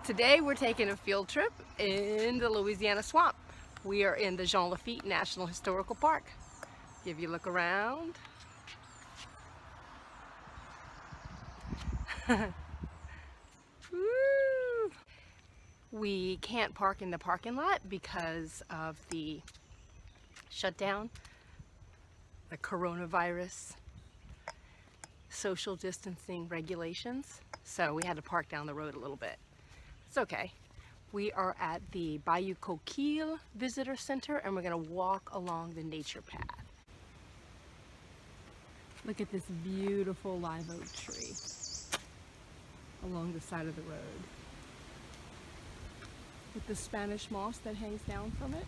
Today we're taking a field trip in the Louisiana swamp. We are in the Jean Lafitte National Historical Park. Give you a look around. Woo! We can't park in the parking lot because of the shutdown, the coronavirus, social distancing regulations. So we had to park down the road a little bit. It's okay. We are at the Bayou Coquille Visitor Center and we're gonna walk along the nature path. Look at this beautiful live oak tree along the side of the road with the Spanish moss that hangs down from it.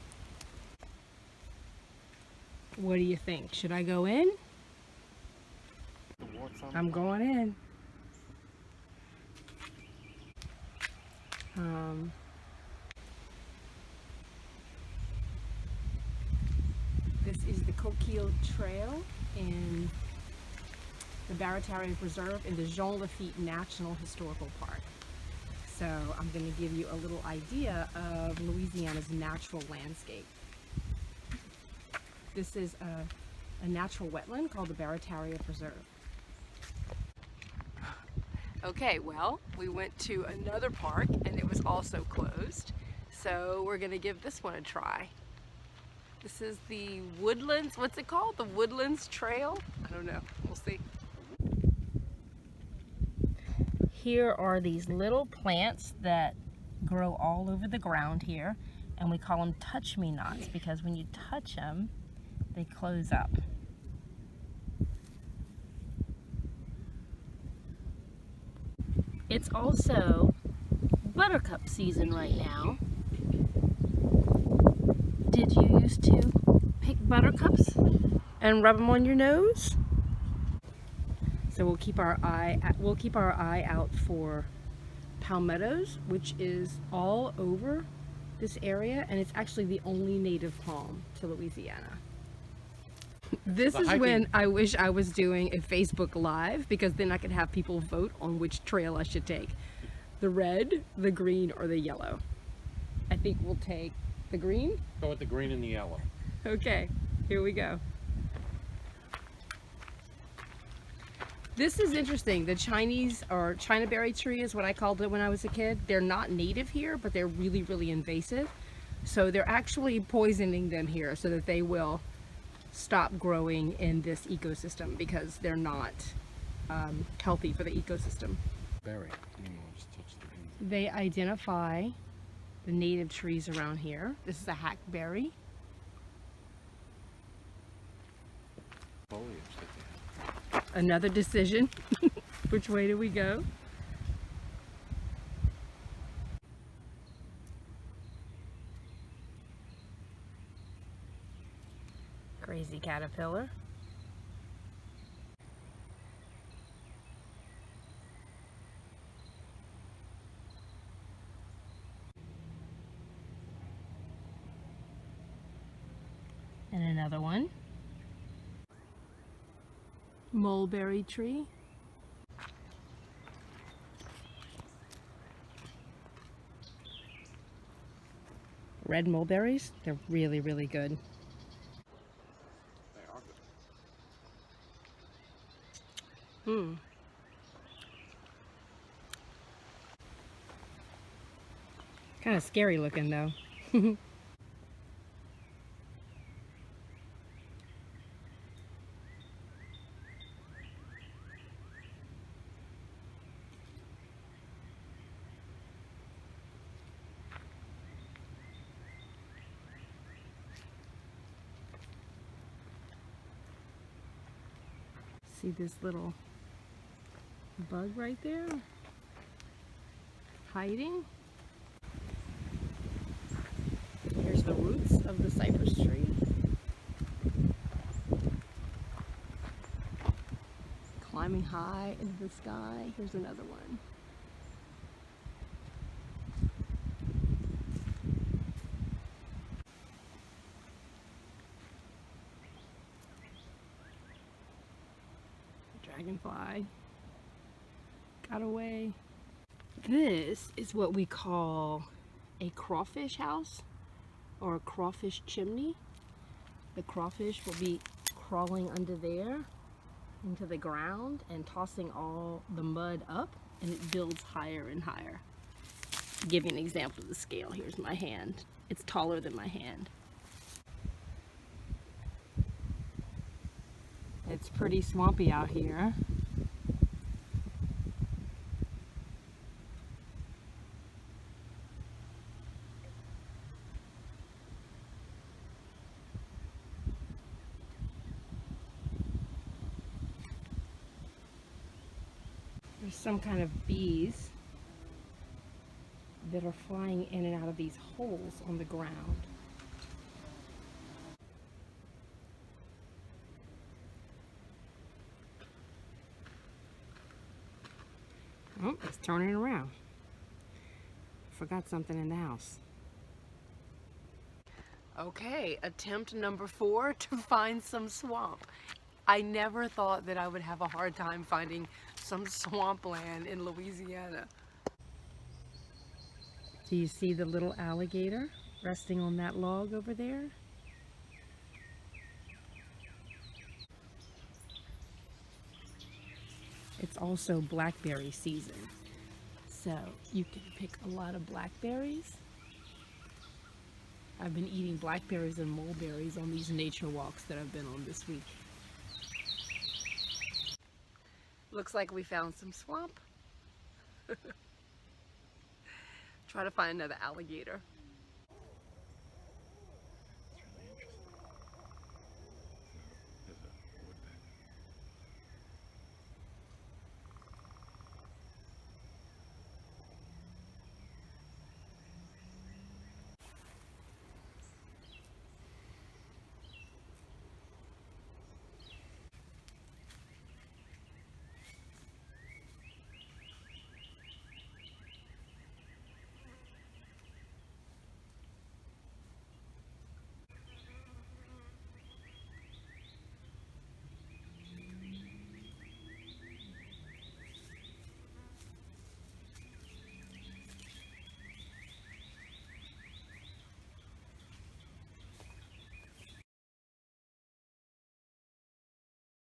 What do you think? Should I go in? I'm going in. This is the Coquille Trail in the Barataria Preserve in the Jean Lafitte National Historical Park. So I'm going to give you a little idea of Louisiana's natural landscape. This is a natural wetland called the Barataria Preserve. Okay, well, we went to another park and it was also closed. So we're going to give this one a try. This is the Woodlands, what's it called? The Woodlands Trail? I don't know, we'll see. Here are these little plants that grow all over the ground here, and we call them touch-me-nots because when you touch them, they close up. It's also buttercup season right now. Did you used to pick buttercups and rub them on your nose? So we'll keep our eye out for palmettos, which is all over this area, and it's actually the only native palm to Louisiana. This is when I wish I was doing a Facebook Live, because then I could have people vote on which trail I should take. The red, the green, or the yellow. I think we'll take the green. Go with the green and the yellow. Okay, here we go. This is interesting. The Chinese, or China berry tree is what I called it when I was a kid. They're not native here, but they're really, really invasive. So they're actually poisoning them here so that they will stop growing in this ecosystem because they're not healthy for the ecosystem. Berry. Just touch the green. They identify the native trees around here. This is a hackberry. Foliage that they have. Another decision. Which way do we go? Crazy caterpillar. And another one. Mulberry tree. Red mulberries, they're really, really good. They are good. Kind of scary looking though. See this little bug right there? Hiding. Here's the roots of the cypress tree. Climbing high into the sky. Here's another one. Dragonfly got away. This is what we call a crawfish house or a crawfish chimney. The crawfish will be crawling under there into the ground and tossing all the mud up, and it builds higher and higher. To give you an example of the scale, here's my hand. It's taller than my hand. It's pretty swampy out here. There's some kind of bees that are flying in and out of these holes on the ground. Oh, it's turning around. Forgot something in the house. Okay, attempt number 4 to find some swamp. I never thought that I would have a hard time finding some swampland in Louisiana. Do you see the little alligator resting on that log over there? It's also blackberry season, so you can pick a lot of blackberries. I've been eating blackberries and mulberries on these nature walks that I've been on this week. Looks like we found some swamp. Try to find another alligator.